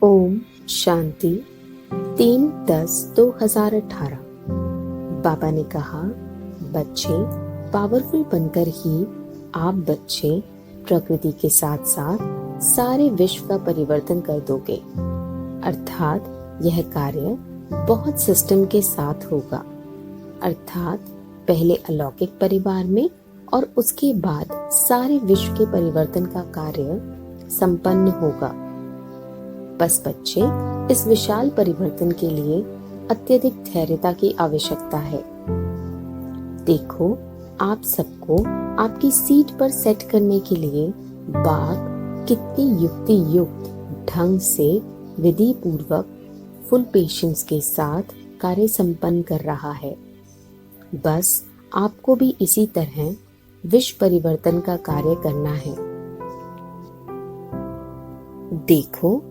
ओम शांति 3/10/2018। बाबा ने कहा, बच्चे पावरफुल बनकर ही आप बच्चे प्रकृति के साथ साथ सारे विश्व का परिवर्तन कर दोगे। अर्थात यह कार्य बहुत सिस्टम के साथ होगा। अर्थात पहले अलौकिक परिवार में और उसके बाद सारे विश्व के परिवर्तन का कार्य संपन्न होगा। बस बच्चे, इस विशाल परिवर्तन के लिए अत्यधिक धैर्यता की आवश्यकता है। देखो, आप सबको आपकी सीट पर सेट करने के लिए बाप कितनी युक्ति युक्त ढंग से विधि पूर्वक फुल पेशेंस के साथ कार्य संपन्न कर रहा है। बस आपको भी इसी तरह विश्व परिवर्तन का कार्य करना है। देखो,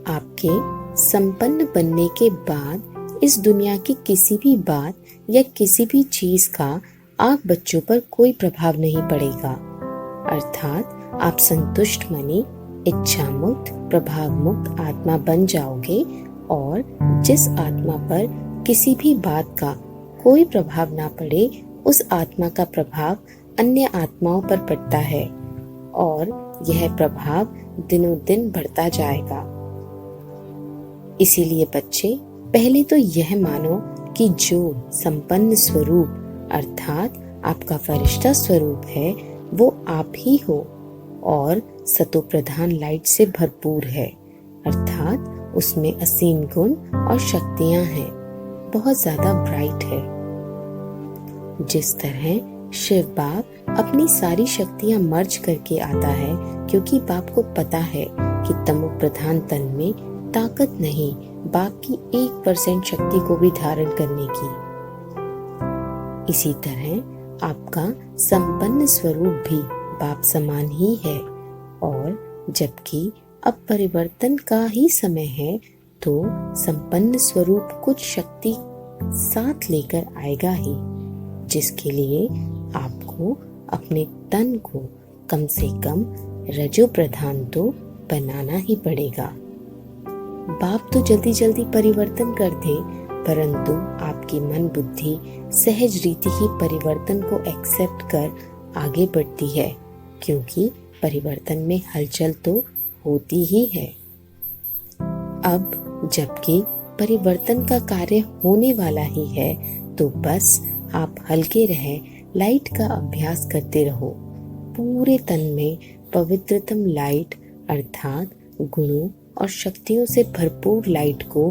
आपके संपन्न बनने के बाद इस दुनिया की किसी भी बात या किसी भी चीज का आप बच्चों पर कोई प्रभाव नहीं पड़ेगा। अर्थात आप संतुष्ट मनी, इच्छा मुक्त, प्रभाव मुक्त आत्मा बन जाओगे और जिस आत्मा पर किसी भी बात का कोई प्रभाव ना पड़े, उस आत्मा का प्रभाव अन्य आत्माओं पर पड़ता है और यह प्रभाव दिनों दिन बढ़ता जाएगा। इसीलिए बच्चे, पहले तो यह मानो कि जो संपन्न स्वरूप अर्थात आपका फरिश्ता स्वरूप है वो आप ही हो और सतो प्रधान लाइट से भरपूर है। अर्थात उसमें असीम गुण और शक्तियां हैं, बहुत ज्यादा ब्राइट है। जिस तरह शिव बाप अपनी सारी शक्तियां मर्ज करके आता है, क्योंकि बाप को पता है कि तमो प्रधान तन में ताकत नहीं बाकी 1% शक्ति को भी धारण करने की। इसी तरह आपका संपन्न स्वरूप भी बाप समान ही है और जबकि अब परिवर्तन का ही समय है, तो संपन्न स्वरूप कुछ शक्ति साथ लेकर आएगा ही, जिसके लिए आपको अपने तन को कम से कम रजो प्रधान तो बनाना ही पड़ेगा। बाप तो जल्दी जल्दी परिवर्तन कर दे, परंतु आपकी मन बुद्धि सहज रीति ही परिवर्तन को एक्सेप्ट कर आगे बढ़ती है, क्योंकि परिवर्तन में हलचल तो होती ही है। अब जबकि परिवर्तन का कार्य होने वाला ही है, तो बस आप हल्के रहे लाइट का अभ्यास करते रहो। पूरे तन में पवित्रतम लाइट अर्थात गुणों और शक्तियों से भरपूर लाइट को